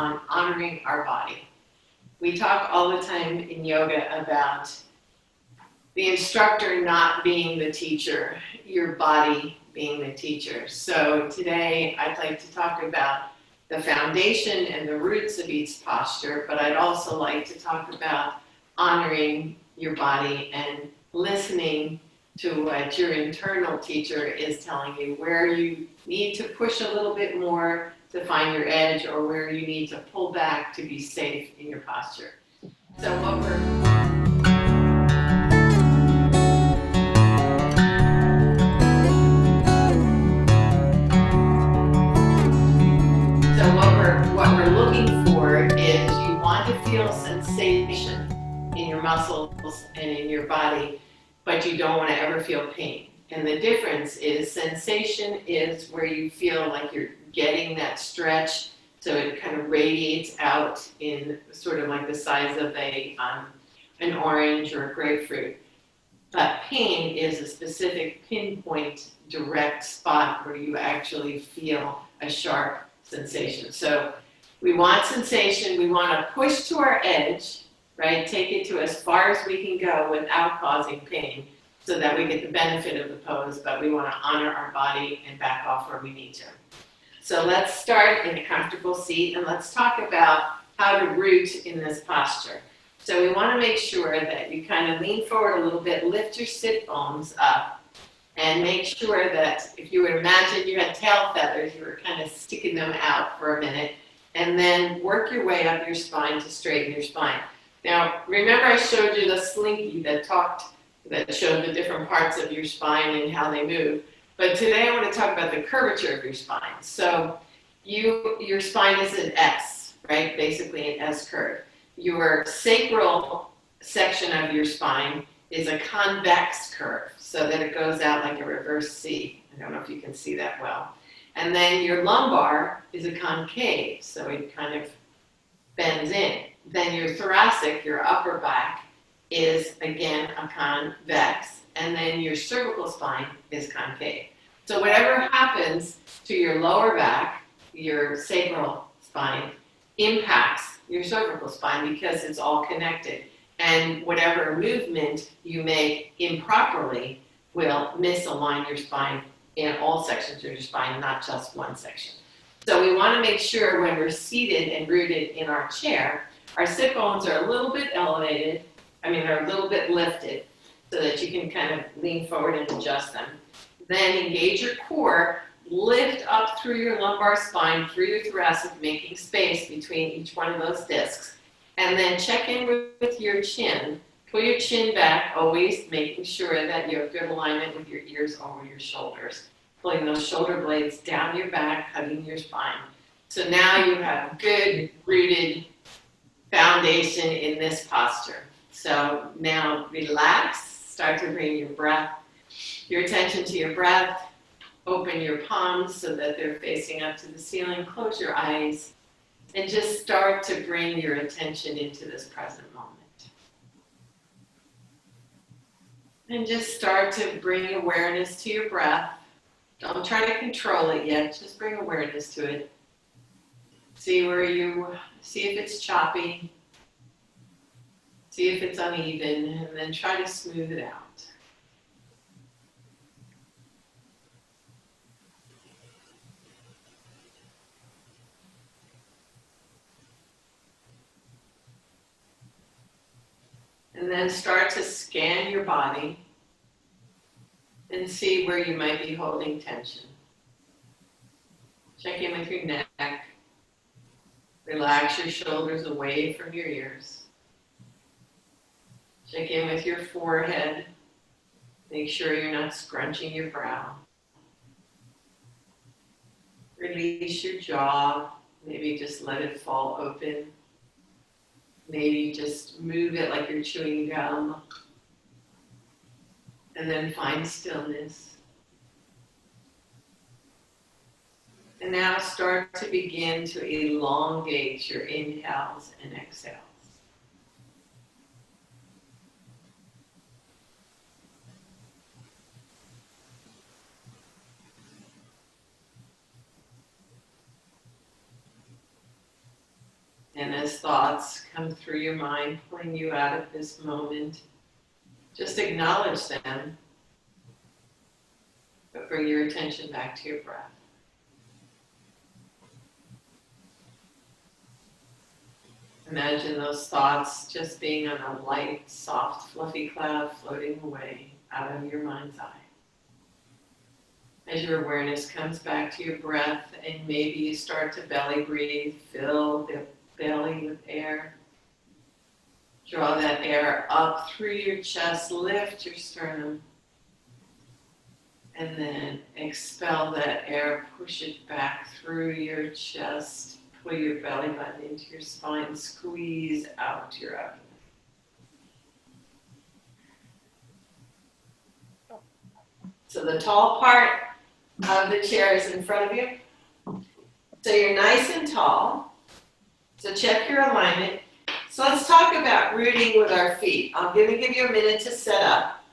on honoring our body. We talk all the time in yoga about the instructor not being the teacher, your body being the teacher. So today I'd like to talk about the foundation and the roots of each posture, but I'd also like to talk about honoring your body and listening to what your internal teacher is telling you, where you need to push a little bit more to find your edge, or where you need to pull back to be safe in your posture. So what we're looking for is you want to feel sensation in your muscles and in your body, but you don't want to ever feel pain. And the difference is sensation is where you feel like you're getting that stretch, so it kind of radiates out in sort of like the size of an orange or a grapefruit. But pain is a specific pinpoint direct spot where you actually feel a sharp sensation. So we want sensation, we want to push to our edge, right? Take it to as far as we can go without causing pain so that we get the benefit of the pose, but we want to honor our body and back off where we need to. So let's start in a comfortable seat and let's talk about how to root in this posture. So we want to make sure that you kind of lean forward a little bit, lift your sit bones up, and make sure that if you would imagine you had tail feathers, you were kind of sticking them out for a minute, and then work your way up your spine to straighten your spine. Now, remember I showed you the slinky that showed the different parts of your spine and how they move. But today I want to talk about the curvature of your spine. So your spine is an S, right? Basically an S curve. Your sacral section of your spine is a convex curve, so that it goes out like a reverse C. I don't know if you can see that well. And then your lumbar is a concave, so it kind of bends in. Then your thoracic, your upper back, is again a convex, and then your cervical spine is concave. So whatever happens to your lower back, your sacral spine, impacts your cervical spine because it's all connected. And whatever movement you make improperly will misalign your spine in all sections of your spine, not just one section. So we want to make sure when we're seated and rooted in our chair, our sit bones are a little bit elevated, they're a little bit lifted, so that you can kind of lean forward and adjust them. Then engage your core, lift up through your lumbar spine, through your thoracic, making space between each one of those discs. And then check in with your chin. Pull your chin back, always making sure that you have good alignment with your ears over your shoulders. Pulling those shoulder blades down your back, hugging your spine. So now you have good rooted foundation in this posture. So now relax, start to bring your attention to your breath. Open your palms so that they're facing up to the ceiling. Close your eyes and just start to bring your attention into this present moment. And just start to bring awareness to your breath. Don't try to control it yet, just bring awareness to it. See if it's choppy, see if it's uneven, and then try to smooth it out. And then start to scan your body and see where you might be holding tension. Check in with your neck. Relax your shoulders away from your ears. Check in with your forehead. Make sure you're not scrunching your brow. Release your jaw. Maybe just let it fall open. Maybe just move it like you're chewing gum. And then find stillness. And now start to begin to elongate your inhales and exhales. And as thoughts come through your mind, pulling you out of this moment, just acknowledge them, but bring your attention back to your breath. Imagine those thoughts just being on a light, soft, fluffy cloud floating away out of your mind's eye. As your awareness comes back to your breath, and maybe you start to belly breathe, fill the belly with air. Draw that air up through your chest, lift your sternum, and then expel that air, push it back through your chest, pull your belly button into your spine, squeeze out your abdomen. So the tall part of the chair is in front of you. So you're nice and tall. So check your alignment. So let's talk about rooting with our feet. I'm going to give you a minute to set up.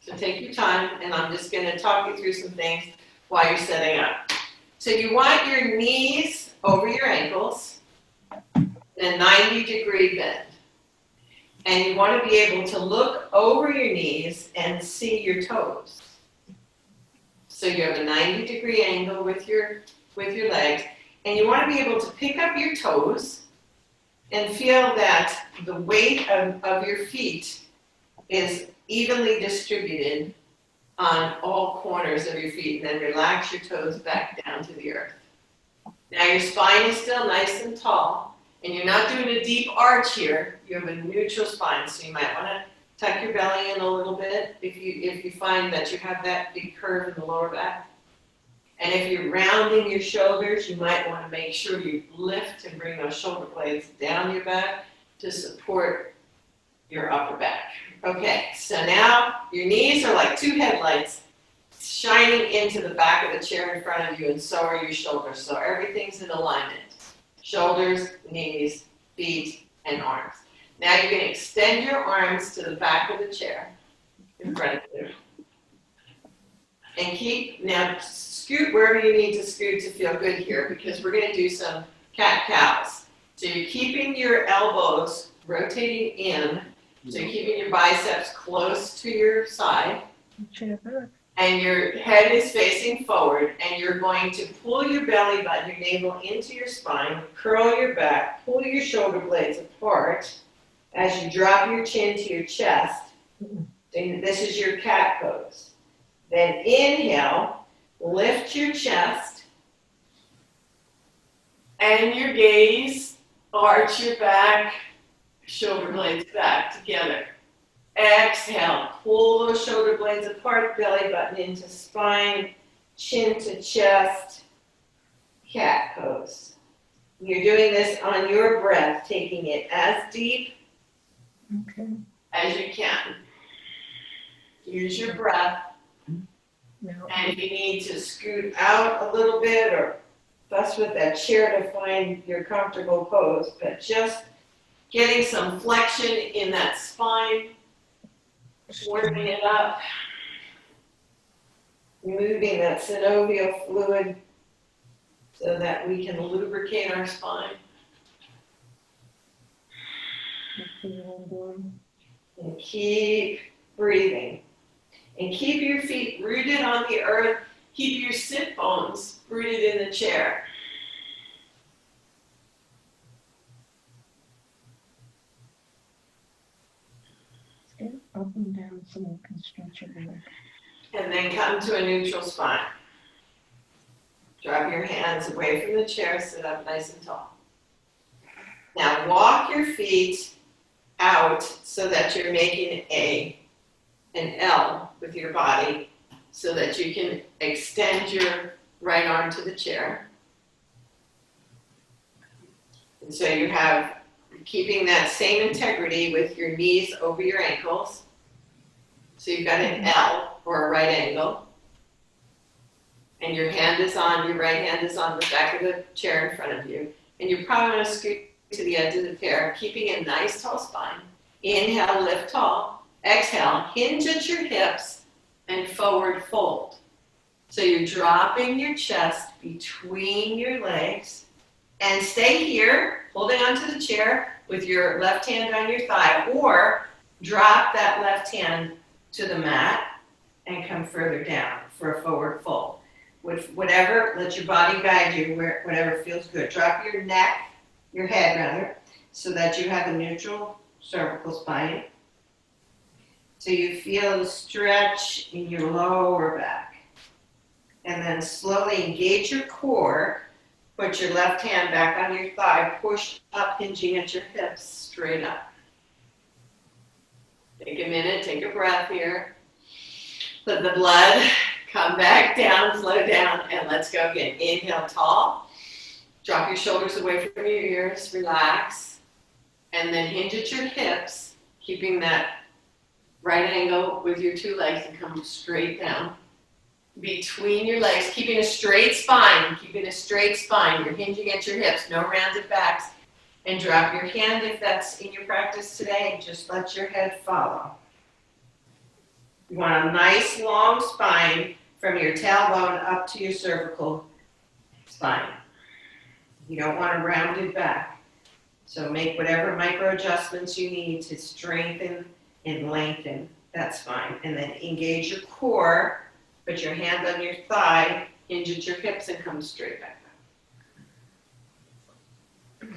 So take your time, and I'm just going to talk you through some things while you're setting up. So you want your knees over your ankles in a 90-degree bend. And you want to be able to look over your knees and see your toes. So you have a 90-degree angle with your legs, and you want to be able to pick up your toes and feel that the weight of your feet is evenly distributed on all corners of your feet, and then relax your toes back down to the earth. Now your spine is still nice and tall, and you're not doing a deep arch here. You have a neutral spine, so you might want to tuck your belly in a little bit if you find that you have that big curve in the lower back. And if you're rounding your shoulders, you might want to make sure you lift and bring those shoulder blades down your back to support your upper back. Okay, so now your knees are like two headlights shining into the back of the chair in front of you, and so are your shoulders. So everything's in alignment. Shoulders, knees, feet, and arms. Now you're going to extend your arms to the back of the chair in front of you. And now scoot wherever you need to scoot to feel good here, because we're going to do some cat-cows. So you're keeping your elbows rotating in, so you're keeping your biceps close to your side, and your head is facing forward, and you're going to pull your belly button, your navel into your spine, curl your back, pull your shoulder blades apart as you drop your chin to your chest. And this is your cat pose. Then inhale, lift your chest, and your gaze, arch your back, shoulder blades back together. Exhale, pull those shoulder blades apart, belly button into spine, chin to chest, cat pose. You're doing this on your breath, taking it as deep as you can. Use your breath. And if you need to scoot out a little bit or fuss with that chair to find your comfortable pose, but just getting some flexion in that spine, warming it up, moving that synovial fluid so that we can lubricate our spine. And keep breathing. And keep your feet rooted on the earth. Keep your sit bones rooted in the chair. Up and down so you can stretch your back. And then come to a neutral spine. Drop your hands away from the chair, sit up nice and tall. Now walk your feet out so that you're making an L with your body so that you can extend your right arm to the chair. And so you have keeping that same integrity with your knees over your ankles. So you've got an L or a right angle. And your right hand is on the back of the chair in front of you. And you probably want to scoot to the edge of the chair, keeping a nice tall spine. Inhale, lift tall. Exhale, hinge at your hips and forward fold. So you're dropping your chest between your legs and stay here holding onto the chair with your left hand on your thigh, or drop that left hand to the mat and come further down for a forward fold. With whatever, let your body guide you, whatever feels good. Drop your neck, your head rather, so that you have a neutral cervical spine. So you feel the stretch in your lower back. And then slowly engage your core. Put your left hand back on your thigh, push up, hinging at your hips, straight up. Take a minute, take a breath here. Let the blood come back down, slow down, and let's go again. Inhale, tall. Drop your shoulders away from your ears, relax. And then hinge at your hips, keeping that right angle with your two legs and come straight down. Between your legs, keeping a straight spine, You're hinging at your hips, no rounded backs. And drop your hand if that's in your practice today, and just let your head follow. You want a nice long spine from your tailbone up to your cervical spine. You don't want a rounded back. So make whatever micro adjustments you need to strengthen and lengthen that spine. And then engage your core, put your hand on your thigh, hinge at your hips, and come straight back up.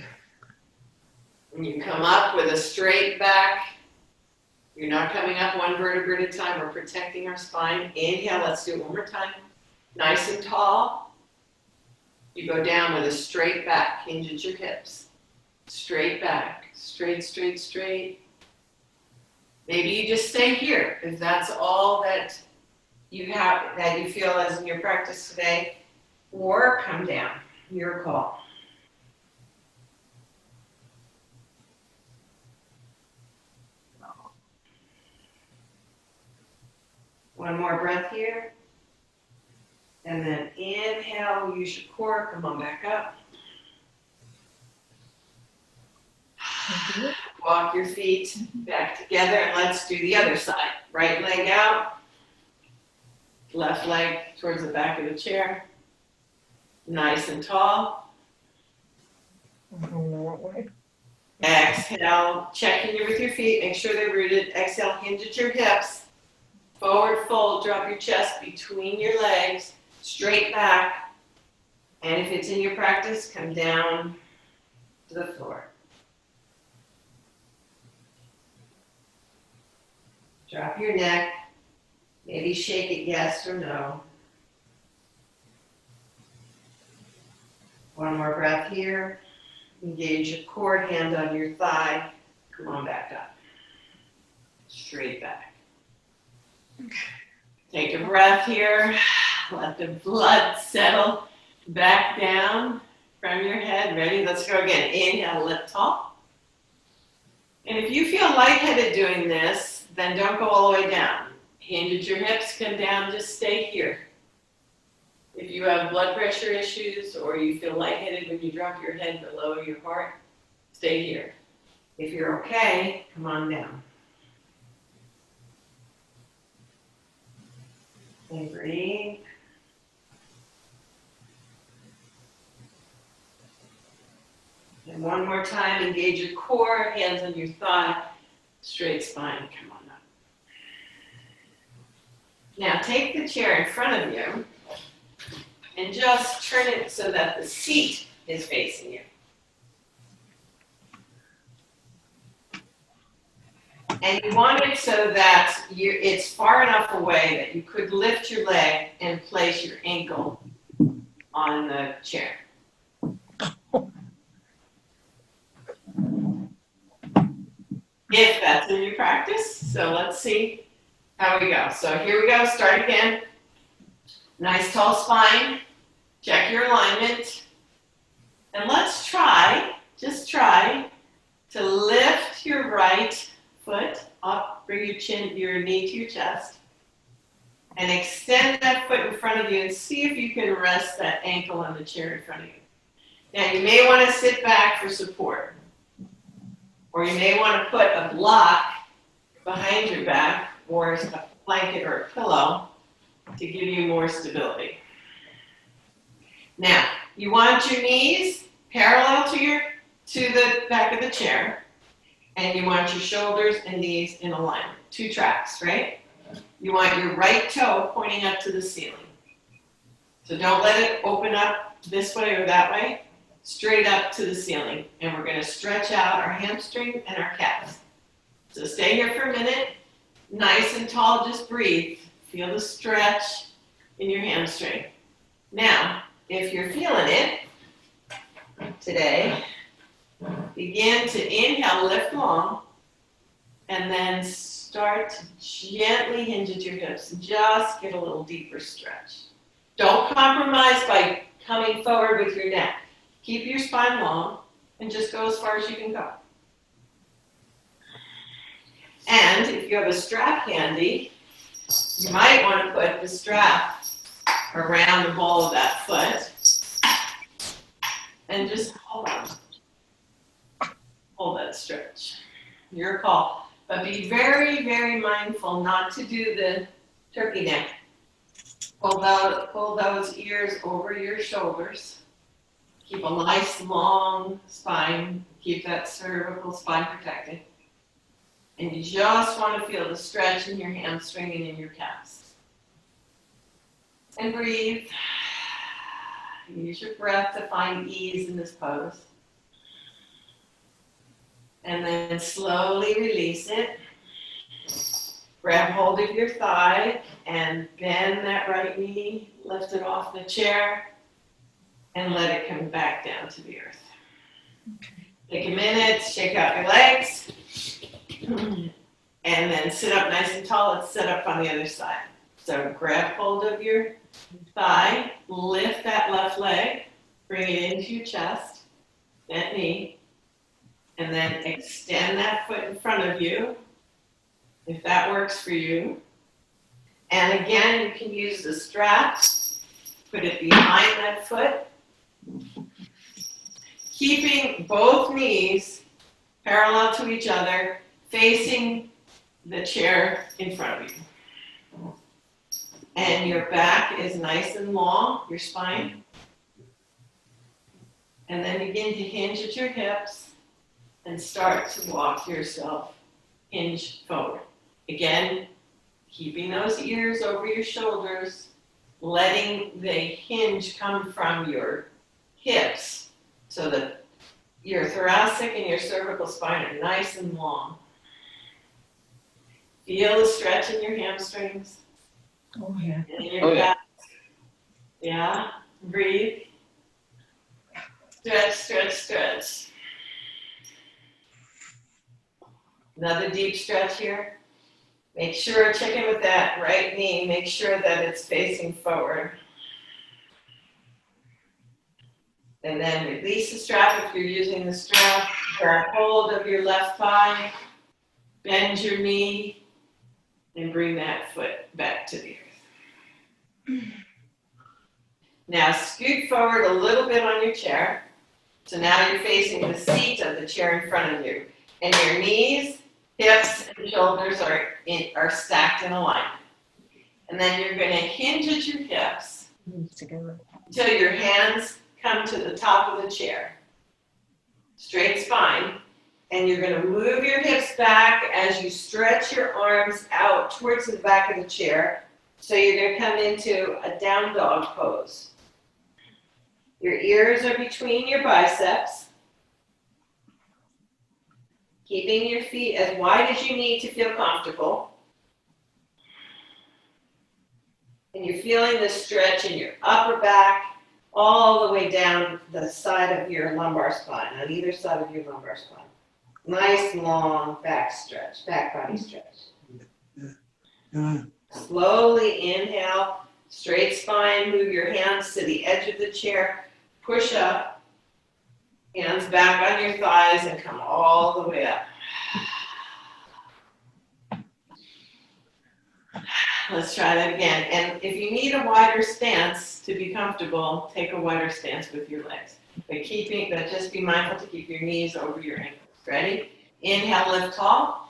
When you come up with a straight back, you're not coming up one vertebra at a time. We're protecting our spine. Inhale, let's do it one more time. Nice and tall. You go down with a straight back, hinge at your hips. Straight back, straight, straight, straight. Maybe you just stay here if that's all that you have, that you feel as in your practice today, or come down. Your call. One more breath here. And then inhale, use your core, come on back up. Walk your feet back together and let's do the other side. Right leg out, left leg towards the back of the chair. Nice and tall. Exhale, check in here with your feet, make sure they're rooted. Exhale, hinge at your hips. Forward fold, drop your chest between your legs, straight back. And if it's in your practice, come down to the floor. Drop your neck, maybe shake it yes or no. One more breath here. Engage your core, hand on your thigh. Come on back up. Straight back. Take a breath here. Let the blood settle back down from your head. Ready? Let's go again. Inhale, lift tall. And if you feel lightheaded doing this, then don't go all the way down. Hinge at your hips, come down, just stay here. If you have blood pressure issues or you feel lightheaded when you drop your head below your heart, stay here. If you're okay, come on down. And breathe. And one more time, engage your core, hands on your thigh, straight spine, come on up. Now take the chair in front of you and just turn it so that the seat is facing you. And you want it so that it's far enough away that you could lift your leg and place your ankle on the chair. If that's in your practice. So let's see how we go. So here we go, start again. Nice tall spine, check your alignment. And let's try, just try to lift your right foot up, bring your knee to your chest. And extend that foot in front of you and see if you can rest that ankle on the chair in front of you. Now you may want to sit back for support. Or you may want to put a block behind your back or a blanket or a pillow to give you more stability. Now, you want your knees parallel to to the back of the chair, and you want your shoulders and knees in alignment. 2 tracks, right? You want your right toe pointing up to the ceiling. So don't let it open up this way or that way, straight up to the ceiling. And we're gonna stretch out our hamstring and our calves. So stay here for a minute, nice and tall, just breathe. Feel the stretch in your hamstring. Now, if you're feeling it today, begin to inhale, lift long, and then start to gently hinge at your hips and just get a little deeper stretch. Don't compromise by coming forward with your neck. Keep your spine long and just go as far as you can go. And if you have a strap handy, you might want to put the strap around the ball of that foot and just hold on. Hold that stretch. Your call. But be very, very mindful not to do the turkey neck. Pull those ears over your shoulders. Keep a nice long spine. Keep that cervical spine protected. And you just want to feel the stretch in your hamstring and in your calves. And breathe. Use your breath to find ease in this pose. And then slowly release it. Grab hold of your thigh and bend that right knee, lift it off the chair, and let it come back down to the earth. Okay. Take a minute, shake out your legs, and then sit up nice and tall. Let's sit up on the other side. So grab hold of your thigh, lift that left leg, bring it into your chest, bent knee, and then extend that foot in front of you, if that works for you. And again, you can use the strap, put it behind that foot, keeping both knees parallel to each other, facing the chair in front of you. And your back is nice and long, your spine. And then begin to hinge at your hips and start to walk yourself hinge forward. Again, keeping those ears over your shoulders, letting the hinge come from your hips so that your thoracic and your cervical spine are nice and long. Feel the stretch in your hamstrings. Oh, yeah. And in your back. Yeah. Breathe. Stretch, stretch, stretch. Another deep stretch here. Make sure, check in with that right knee. Make sure that it's facing forward. And then release the strap if you're using the strap. Grab hold of your left thigh. Bend your knee. And bring that foot back to the earth. Now scoot forward a little bit on your chair. So now you're facing the seat of the chair in front of you. And your knees, hips, and shoulders are stacked in alignment. And then you're going to hinge at your hips until your hands come to the top of the chair. Straight spine. And you're going to move your hips back as you stretch your arms out towards the back of the chair. So you're going to come into a down dog pose. Your ears are between your biceps. Keeping your feet as wide as you need to feel comfortable. And you're feeling the stretch in your upper back all the way down the side of your lumbar spine, on either side of your lumbar spine. Nice long back stretch, back body stretch. Slowly inhale, straight spine, move your hands to the edge of the chair, push up, hands back on your thighs and come all the way up. Let's try that again. And if you need a wider stance to be comfortable, take a wider stance with your legs. But just be mindful to keep your knees over your ankles. Ready? Inhale, lift tall.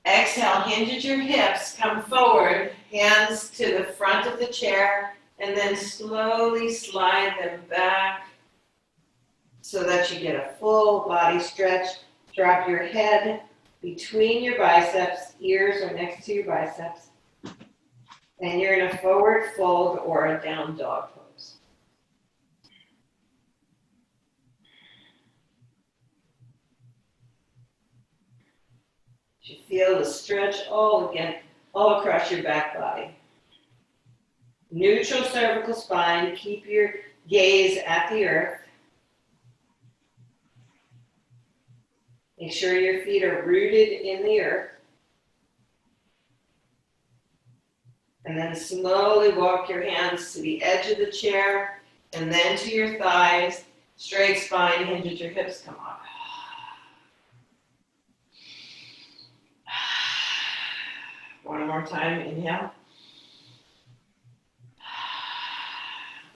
Exhale, hinge at your hips, come forward, hands to the front of the chair, and then slowly slide them back so that you get a full body stretch. Drop your head between your biceps, ears are next to your biceps, and you're in a forward fold or a down dog pose. You feel the stretch all across your back body. Neutral cervical spine, keep your gaze at the earth. Make sure your feet are rooted in the earth. And then slowly walk your hands to the edge of the chair and then to your thighs. Straight spine, hinges, your hips come up. One more time, inhale.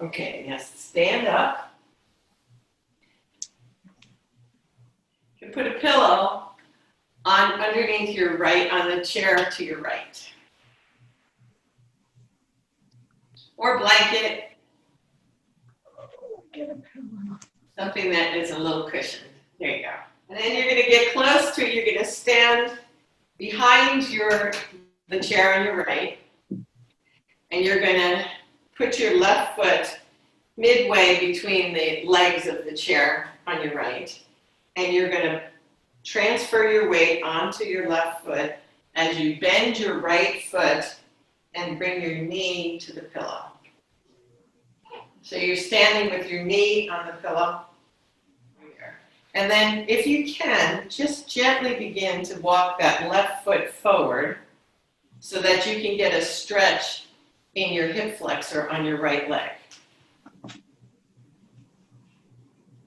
Okay, yes, stand up. You can put a pillow underneath your right, on the chair to your right. Or blanket. Get a pillow. Something that is a little cushioned. There you go. And then you're going to get close to it. You're going to stand behind the chair on your right. And you're going to put your left foot midway between the legs of the chair on your right. And you're going to transfer your weight onto your left foot as you bend your right foot and bring your knee to the pillow. So you're standing with your knee on the pillow. And then if you can, just gently begin to walk that left foot forward so that you can get a stretch in your hip flexor on your right leg.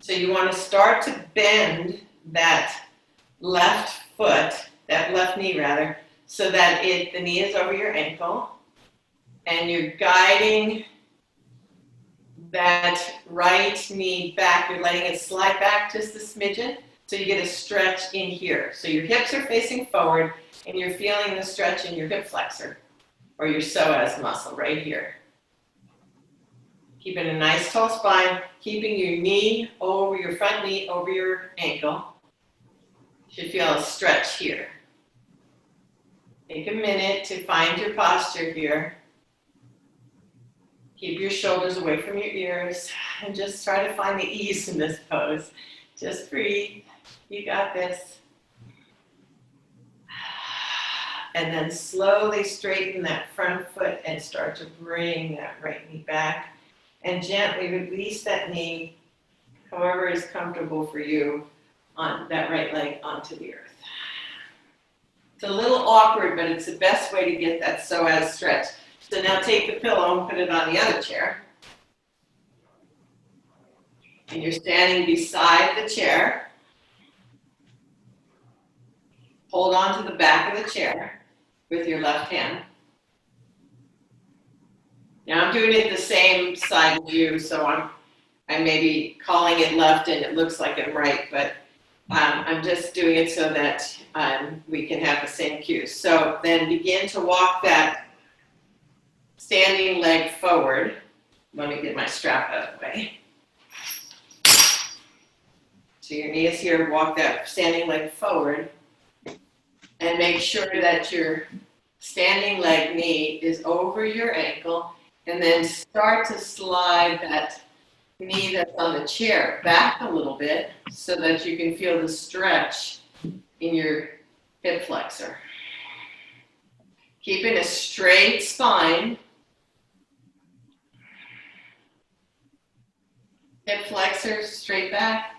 So you want to start to bend that left foot, that left knee rather, so that the knee is over your ankle and you're guiding that right knee back. You're letting it slide back just a smidgen so you get a stretch in here. So your hips are facing forward and you're feeling the stretch in your hip flexor or your psoas muscle right here. Keeping a nice tall spine, keeping your knee over your front knee over your ankle. You should feel a stretch here. Take a minute to find your posture here. Keep your shoulders away from your ears and just try to find the ease in this pose. Just breathe. You got this. And then slowly straighten that front foot and start to bring that right knee back. And gently release that knee, however is comfortable for you, on that right leg onto the earth. It's a little awkward, but it's the best way to get that psoas stretch. So now take the pillow and put it on the other chair. And you're standing beside the chair. Hold on to the back of the chair with your left hand. Now I'm doing it the same side as you, so I'm maybe calling it left and it looks like I'm right, but I'm just doing it so that we can have the same cues. So then begin to walk that standing leg forward. Let me get my strap out of the way. So your knee is here, walk that standing leg forward and make sure that your standing leg knee is over your ankle. And then start to slide that knee that's on the chair back a little bit so that you can feel the stretch in your hip flexor. Keeping a straight spine. Hip flexor, straight back,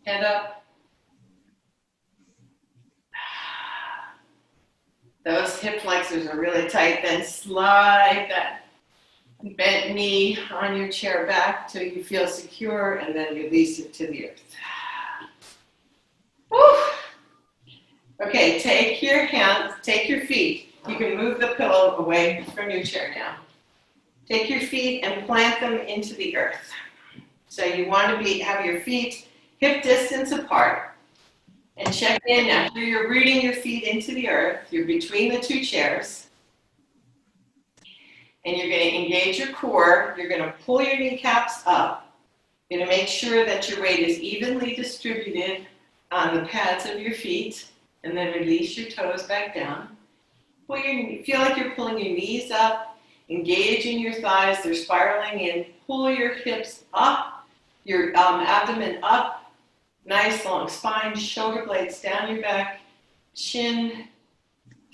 head up. Those hip flexors are really tight. Then slide that bent knee on your chair back till you feel secure and then release it to the earth. Woo. Okay, take your hands, take your feet. You can move the pillow away from your chair now. Take your feet and plant them into the earth. So you want to have your feet hip distance apart. And check in now. Here you're rooting your feet into the earth. You're between the two chairs. And you're going to engage your core. You're going to pull your kneecaps up. You're going to make sure that your weight is evenly distributed on the pads of your feet, and then release your toes back down. Feel like you're pulling your knees up, engaging your thighs, they're spiraling in. Pull your hips up, your abdomen up, nice long spine, shoulder blades down your back, chin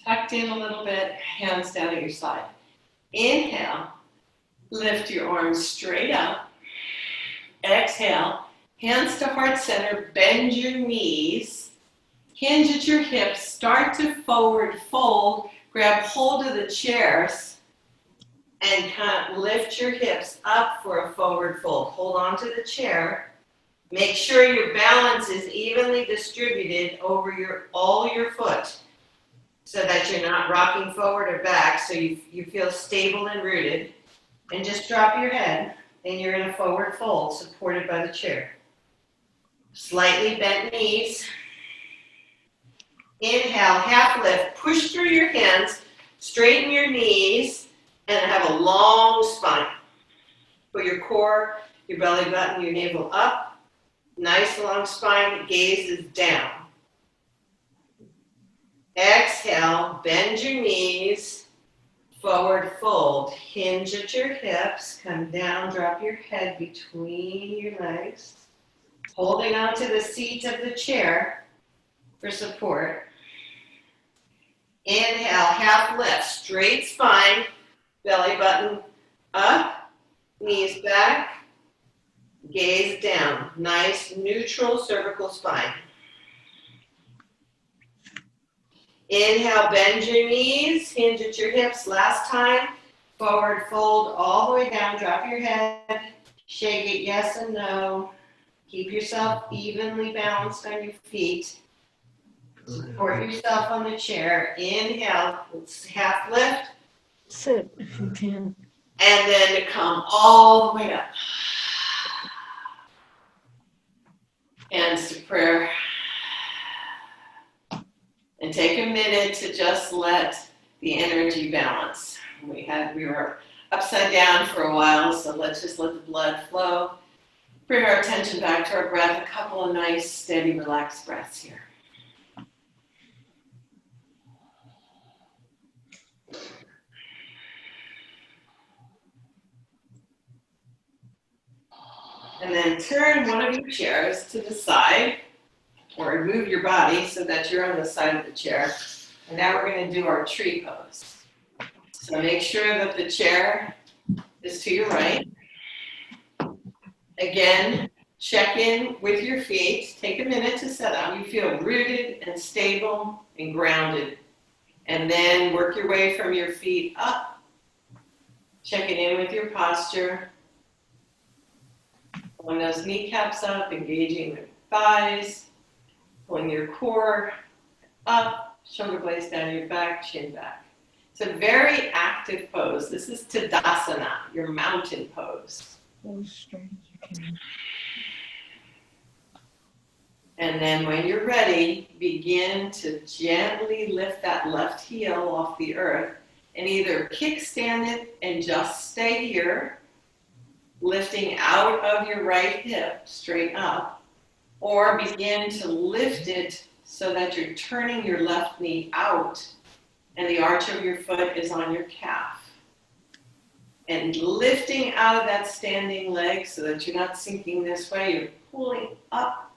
tucked in a little bit, hands down at your side. Inhale, lift your arms straight up. Exhale, hands to heart center, bend your knees, hinge at your hips, start to forward fold, grab hold of the chairs, and kind of lift your hips up for a forward fold. Hold on to the chair. Make sure your balance is evenly distributed over all your foot so that you're not rocking forward or back, so you feel stable and rooted. And just drop your head, and you're in a forward fold supported by the chair. Slightly bent knees. Inhale, half lift. Push through your hands, straighten your knees, and have a long spine. Put your core, your belly button, your navel up. Nice long spine, gaze is down. Exhale, bend your knees, forward fold. Hinge at your hips, come down, drop your head between your legs. Holding onto the seat of the chair for support. Inhale, half lift, straight spine, belly button up, knees back, gaze down. Nice neutral cervical spine. Inhale, bend your knees, hinge at your hips. Last time, forward fold all the way down, drop your head, shake it yes and no. Keep yourself evenly balanced on your feet. Support yourself on the chair. Inhale, half lift. Sit if you can. And then to come all the way up. Hands to prayer. And take a minute to just let the energy balance. We were upside down for a while, so let's just let the blood flow. Bring our attention back to our breath. A couple of nice, steady, relaxed breaths here. And then turn one of your chairs to the side, or move your body so that you're on the side of the chair. And now we're going to do our tree pose. So make sure that the chair is to your right. Again, check in with your feet. Take a minute to set up. You feel rooted and stable and grounded. And then work your way from your feet up. Checking in with your posture. Pulling those kneecaps up, engaging the thighs. Pulling your core up, shoulder blades down your back, chin back. It's a very active pose. This is Tadasana, your mountain pose. Go straight as you can. And then when you're ready, begin to gently lift that left heel off the earth and either kickstand it and just stay here, lifting out of your right hip straight up, or begin to lift it so that you're turning your left knee out and the arch of your foot is on your calf. And lifting out of that standing leg so that you're not sinking this way, you're pulling up.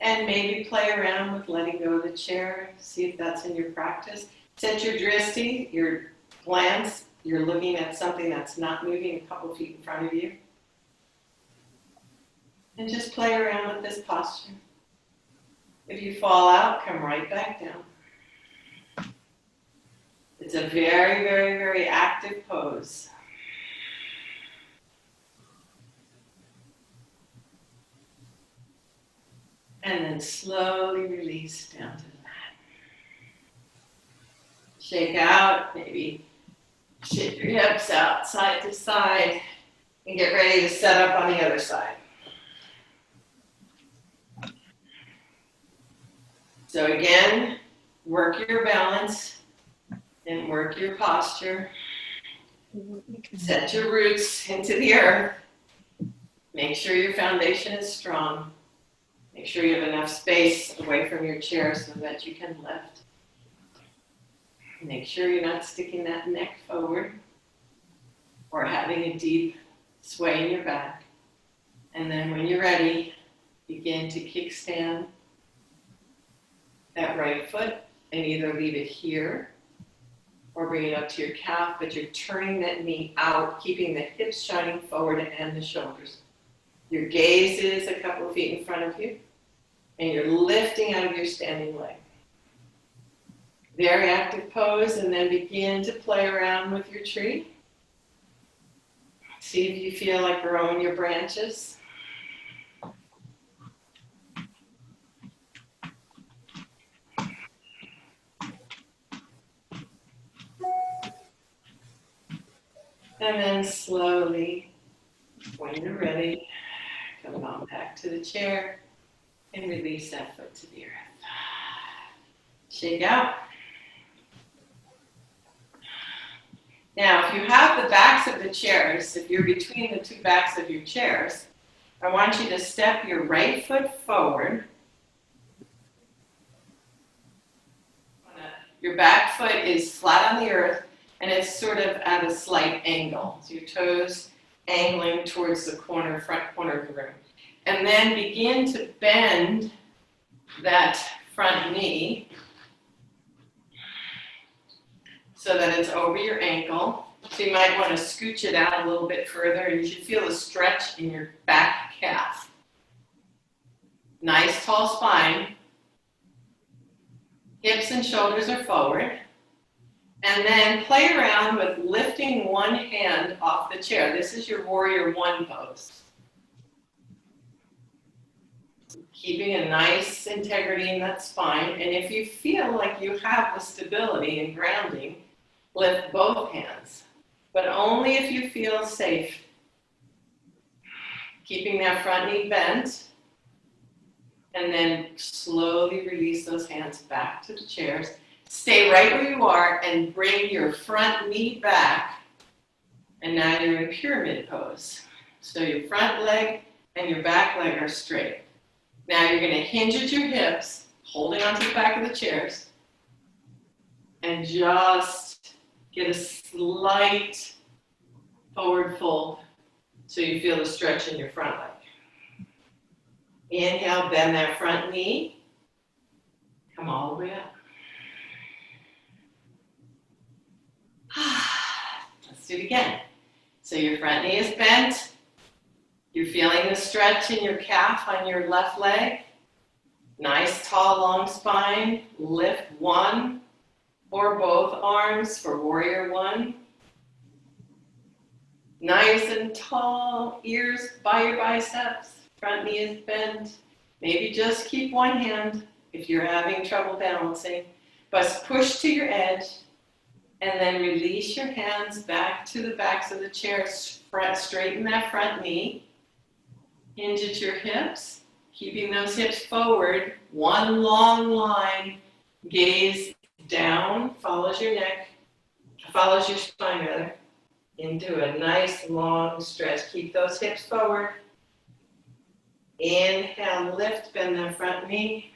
And maybe play around with letting go of the chair, see if that's in your practice. Set your drishti, your glance, you're looking at something that's not moving a couple feet in front of you. And just play around with this posture. If you fall out, come right back down. It's a very, very, very active pose. And then slowly release down to the mat. Shake out, maybe shake your hips out side to side, and get ready to set up on the other side. So again, work your balance and work your posture. Set your roots into the earth. Make sure your foundation is strong. Make sure you have enough space away from your chair so that you can lift. Make sure you're not sticking that neck forward or having a deep sway in your back. And then when you're ready, begin to kickstand that right foot and either leave it here or bring it up to your calf, but you're turning that knee out, keeping the hips shining forward and the shoulders. Your gaze is a couple of feet in front of you, and you're lifting out of your standing leg. Very active pose, and then begin to play around with your tree. See if you feel like growing your branches. And then slowly, when you're ready, come on back to the chair and release that foot to the earth. Shake out. Now, if you have the backs of the chairs, if you're between the two backs of your chairs, I want you to step your right foot forward. Your back foot is flat on the earth, and it's sort of at a slight angle. So your toes angling towards the corner, front corner of the room. And then begin to bend that front knee so that it's over your ankle. So you might want to scooch it out a little bit further, and you should feel a stretch in your back calf. Nice tall spine. Hips and shoulders are forward. And then play around with lifting one hand off the chair. This is your warrior one pose. Keeping a nice integrity in that spine. And if you feel like you have the stability and grounding, lift both hands. But only if you feel safe. Keeping that front knee bent. And then slowly release those hands back to the chairs. Stay right where you are and bring your front knee back. And now you're in pyramid pose. So your front leg and your back leg are straight. Now you're going to hinge at your hips, holding onto the back of the chairs. And just get a slight forward fold so you feel the stretch in your front leg. Inhale, bend that front knee. Come all the way up. Let's do it again. So your front knee is bent. You're feeling the stretch in your calf on your left leg. Nice, tall, long spine. Lift one or both arms for warrior one. Nice and tall, ears by your biceps. Front knee is bent. Maybe just keep one hand if you're having trouble balancing. But push to your edge and then release your hands back to the backs of the chair. Straighten that front knee. Hinge at your hips, keeping those hips forward. One long line. Gaze down, follows your neck, follows your spine rather, into a nice long stretch. Keep those hips forward. Inhale, lift, bend that front knee.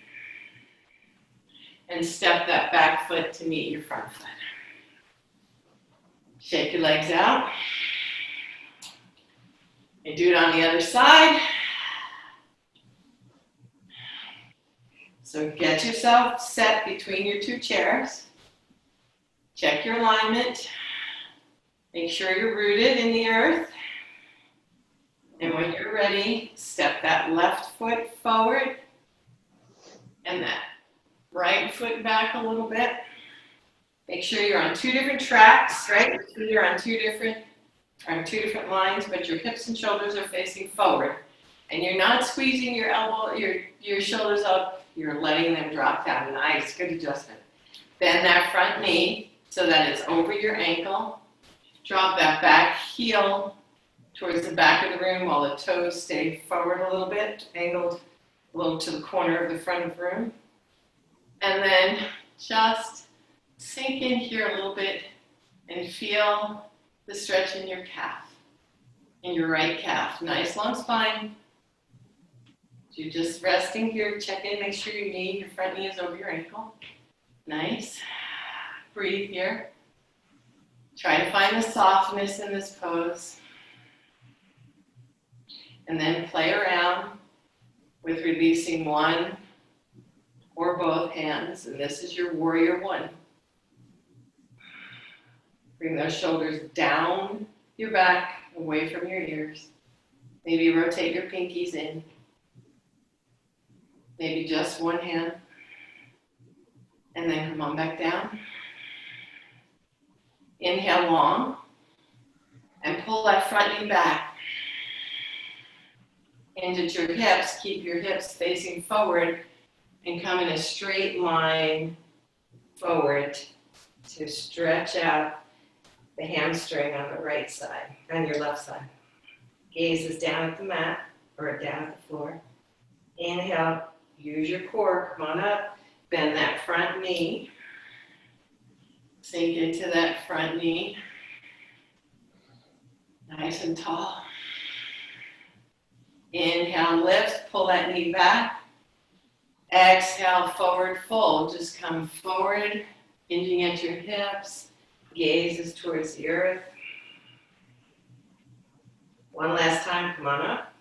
And step that back foot to meet your front foot. Shake your legs out. And do it on the other side. So get yourself set between your two chairs. Check your alignment. Make sure you're rooted in the earth. And when you're ready, step that left foot forward and that right foot back a little bit. Make sure you're on two different tracks, right? You're on two different lines, but your hips and shoulders are facing forward. And you're not squeezing your elbow, your shoulders up, you're letting them drop down. Nice, good adjustment. Bend that front knee so that it's over your ankle. Drop that back heel towards the back of the room while the toes stay forward a little bit, angled a little to the corner of the front of the room. And then just sink in here a little bit and feel the stretch in your calf. and your right calf. Nice long spine. You're just resting here. Check in, make sure your front knee is over your ankle. Nice. Breathe here. Try to find the softness in this pose. And then play around with releasing one or both hands. And this is your warrior one. Bring those shoulders down your back, away from your ears. Maybe rotate your pinkies in. Maybe just one hand. And then come on back down. Inhale long. And pull that front knee back. Hinge at your hips. Keep your hips facing forward. And come in a straight line forward to stretch out the hamstring on the right side, on your left side. Gaze is down at the mat or down at the floor. Inhale, use your core, come on up, bend that front knee. Sink into that front knee. Nice and tall. Inhale, lift, pull that knee back. Exhale, forward fold. Just come forward, hinging at your hips. Gaze is towards the earth. One last time, come on up.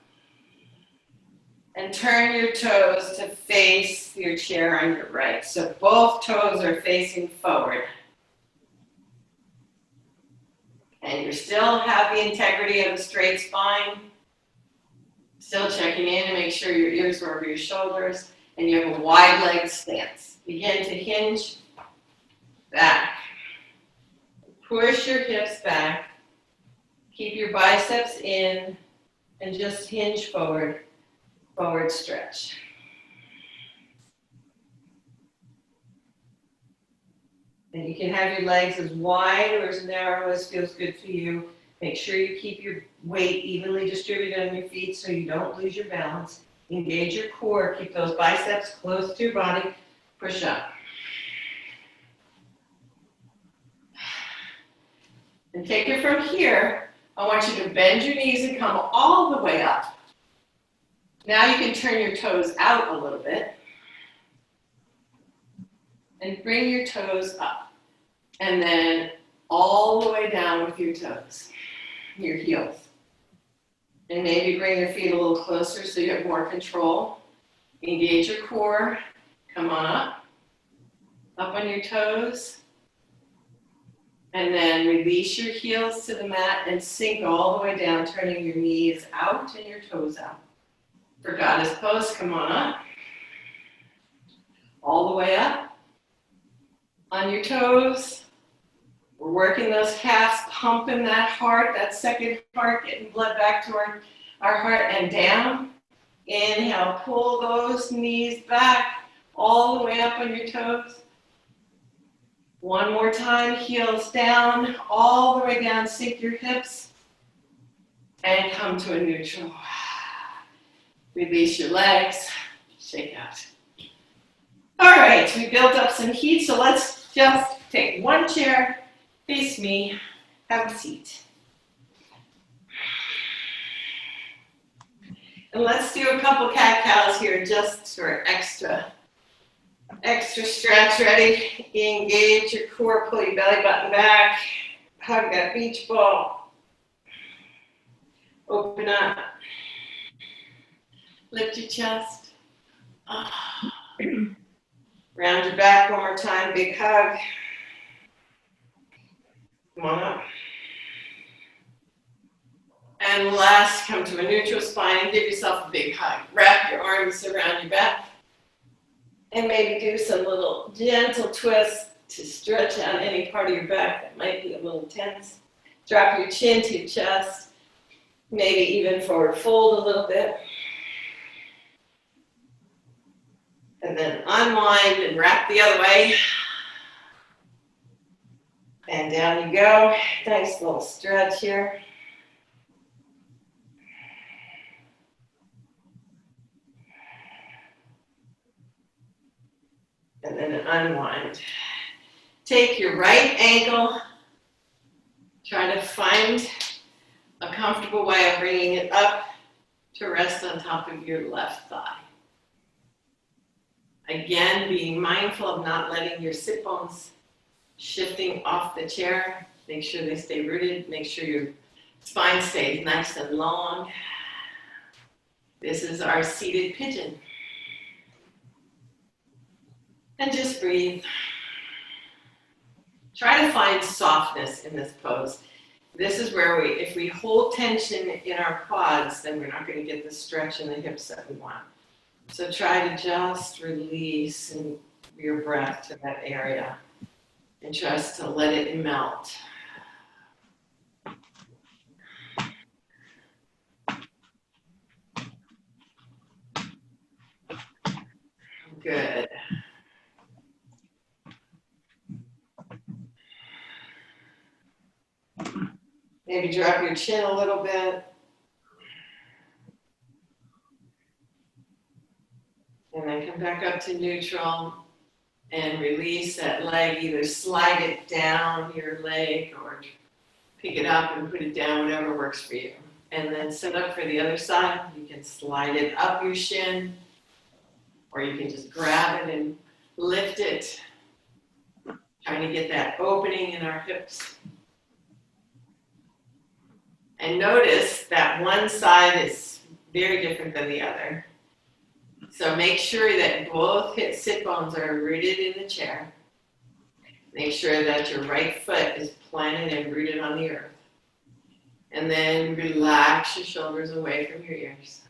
And turn your toes to face your chair on your right. So both toes are facing forward. And you still have the integrity of a straight spine. Still checking in to make sure your ears are over your shoulders. And you have a wide leg stance. Begin to hinge back. Push your hips back. Keep your biceps in and just hinge forward. Forward stretch. And you can have your legs as wide or as narrow as feels good for you. Make sure you keep your weight evenly distributed on your feet so you don't lose your balance. Engage your core. Keep those biceps close to your body. Push up. And take it from here. I want you to bend your knees and come all the way up. Now you can turn your toes out a little bit. And bring your toes up. And then all the way down with your toes, your heels. And maybe bring your feet a little closer so you have more control. Engage your core. Come on up. Up on your toes. And then release your heels to the mat and sink all the way down, turning your knees out and your toes out. For goddess pose, come on up. All the way up. On your toes. We're working those calves, pumping that heart, that second heart, getting blood back to our heart and down. Inhale, pull those knees back all the way up on your toes. One more time, heels down, all the way down, sink your hips, and come to a neutral. Release your legs, shake out. All right, we built up some heat, so let's just take one chair, face me, have a seat. And let's do a couple cat-cows here just for extra stretch. Ready? Engage your core, pull your belly button back, hug that beach ball. Open up. Lift your chest. Round your back one more time, big hug. Come on up. And last, come to a neutral spine and give yourself a big hug. Wrap your arms around your back. And maybe do some little gentle twists to stretch out any part of your back that might be a little tense. Drop your chin to your chest. Maybe even forward fold a little bit. And then unwind and wrap the other way. And down you go. Nice little stretch here. And then unwind. Take your right ankle. Try to find a comfortable way of bringing it up to rest on top of your left thigh. Again, being mindful of not letting your sit bones shifting off the chair. Make sure they stay rooted. Make sure your spine stays nice and long. This is our seated pigeon. And just breathe. Try to find softness in this pose. This is where if we hold tension in our quads, then we're not going to get the stretch in the hips that we want. So try to just release your breath to that area and trust to let it melt. Good. Maybe drop your chin a little bit. And then come back up to neutral and release that leg. Either slide it down your leg or pick it up and put it down, whatever works for you. And then set up for the other side. You can slide it up your shin, or you can just grab it and lift it. Trying to get that opening in our hips. And notice that one side is very different than the other. So make sure that both sit bones are rooted in the chair. Make sure that your right foot is planted and rooted on the earth. And then relax your shoulders away from your ears.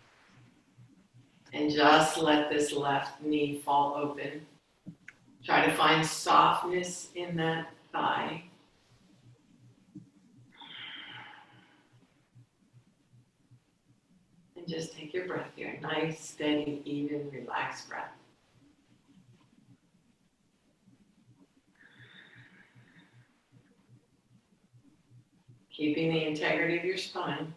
And just let this left knee fall open. Try to find softness in that thigh. And just take your breath here. Nice, steady, even, relaxed breath. Keeping the integrity of your spine.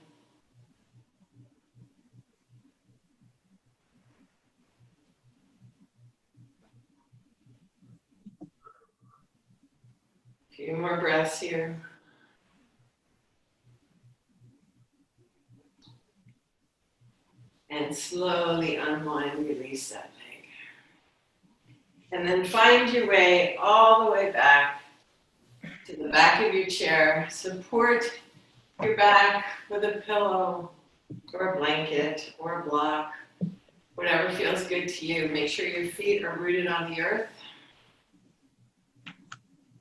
A few more breaths here. And slowly unwind, release that leg. And then find your way all the way back to the back of your chair. Support your back with a pillow or a blanket or a block, whatever feels good to you. Make sure your feet are rooted on the earth.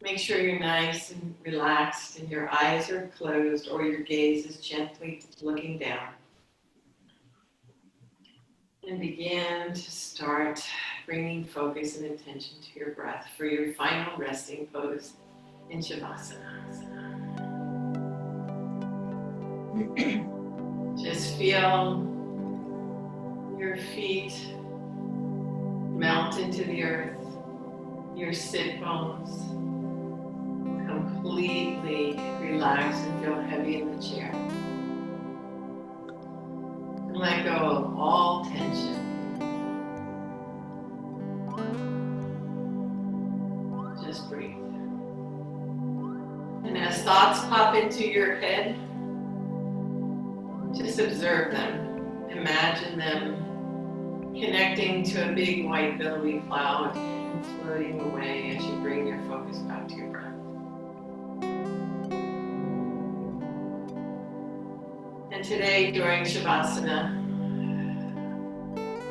Make sure you're nice and relaxed and your eyes are closed or your gaze is gently looking down. And begin to start bringing focus and attention to your breath for your final resting pose in Shavasana. Just feel your feet melt into the earth, your sit bones completely relax and feel heavy in the chair. And let go of all tension. Just breathe. And as thoughts pop into your head, just observe them. Imagine them connecting to a big white billowy cloud and floating away as you bring your focus back to your breath. And today, during Shavasana,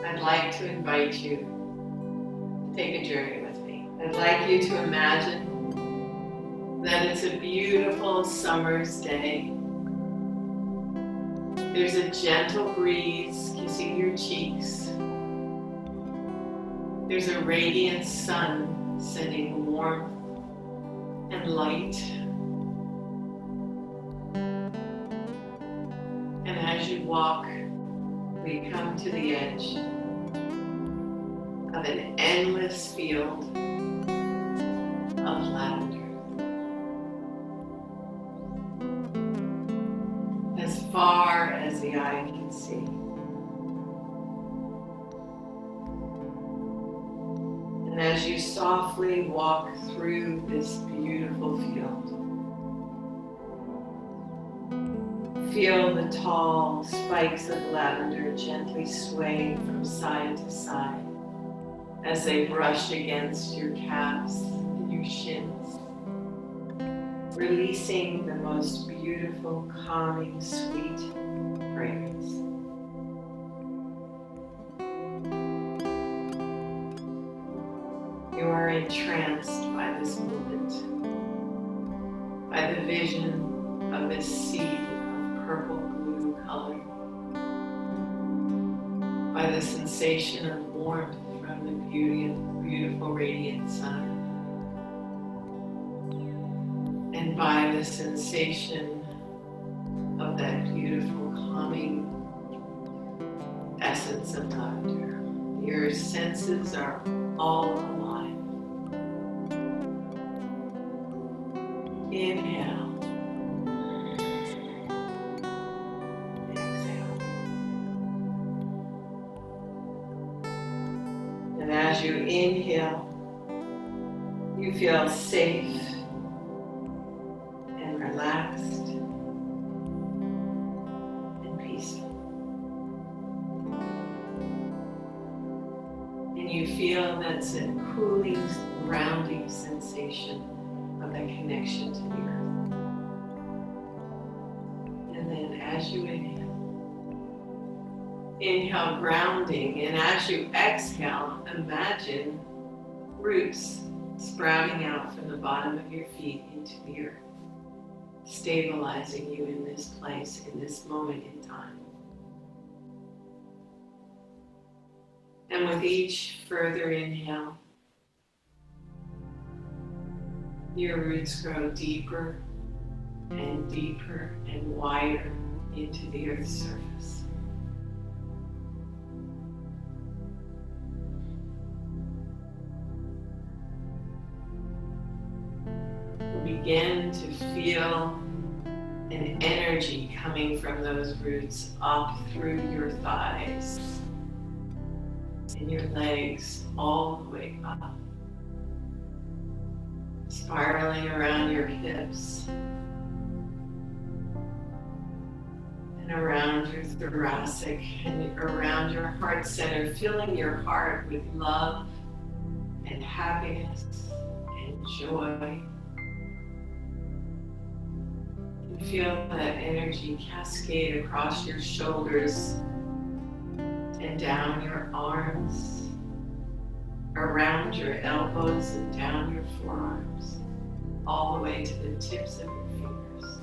I'd like to invite you to take a journey with me. I'd like you to imagine that it's a beautiful summer's day. There's a gentle breeze kissing your cheeks. There's a radiant sun sending warmth and light. And as you walk, we come to the edge of an endless field of lavender. As far as the eye can see. And as you softly walk through this beautiful field, feel the tall spikes of lavender gently swaying from side to side as they brush against your calves and your shins, releasing the most beautiful, calming, sweet fragrance. You are entranced by this moment, by the vision of this sea of purple blue color, by the sensation of warmth from the beautiful radiant sun, and by the sensation of that beautiful calming essence of lavender. Your senses are all alive. Inhale. Exhale. And as you inhale, you feel safe and relaxed and peaceful. And you feel that's a cooling, grounding sensation of that connection to the earth. And then as you inhale grounding, and as you exhale, imagine roots sprouting out from the bottom of your feet into the earth, stabilizing you in this place, in this moment in time. And with each further inhale, your roots grow deeper and deeper and wider into the earth's surface. Begin to feel an energy coming from those roots up through your thighs and your legs all the way up, spiraling around your hips and around your thoracic and around your heart center, filling your heart with love and happiness and joy. Feel that energy cascade across your shoulders and down your arms, around your elbows and down your forearms, all the way to the tips of your fingers.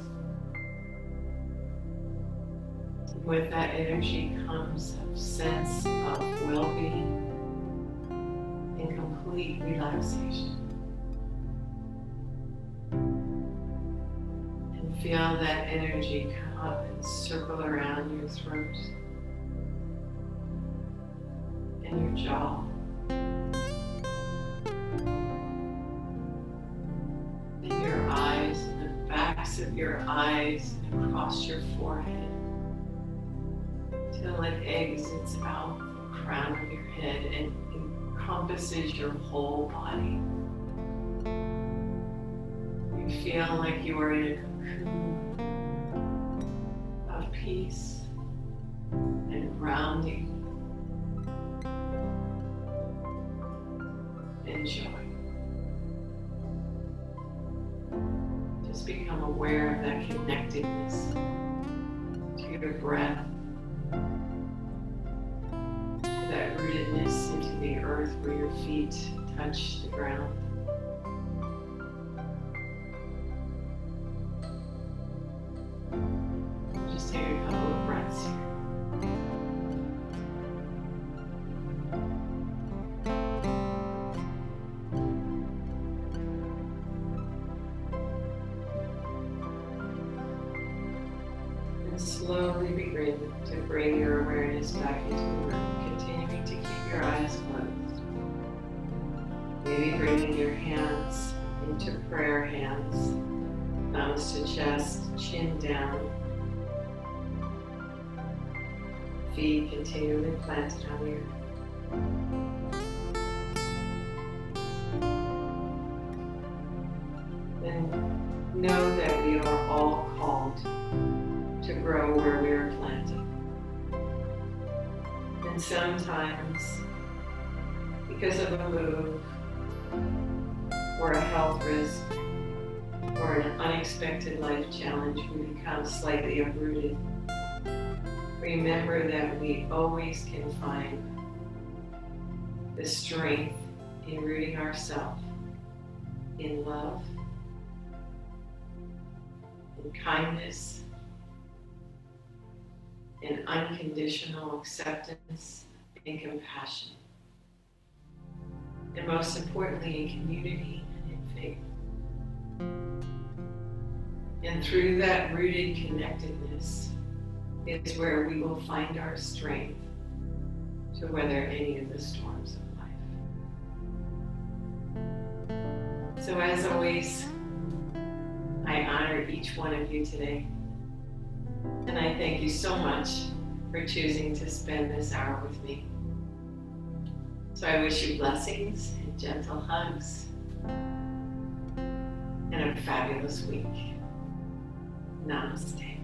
And with that energy comes a sense of well-being and complete relaxation. Feel that energy come up and circle around your throat and your jaw. And your eyes, and the backs of your eyes, and across your forehead, till it exits out the crown of your head and encompasses your whole body. You feel like you are in a of peace and grounding and joy. Just become aware of that connectedness to your breath, to that rootedness into the earth where your feet touch the ground. Take a couple of breaths here. And slowly begin to bring your awareness back into the room, continuing to keep your eyes closed. Maybe bringing your hands into prayer hands, thumbs to chest, chin down. Feet continually planted on the earth. Then know that we are all called to grow where we are planted. And sometimes, because of a move, or a health risk, or an unexpected life challenge, we become slightly uprooted. Remember that we always can find the strength in rooting ourselves in love, in kindness, in unconditional acceptance and compassion. And most importantly, in community and in faith. And through that rooted connectedness is where we will find our strength to weather any of the storms of life. So as always, I honor each one of you today. And I thank you so much for choosing to spend this hour with me. So I wish you blessings and gentle hugs and a fabulous week. Namaste.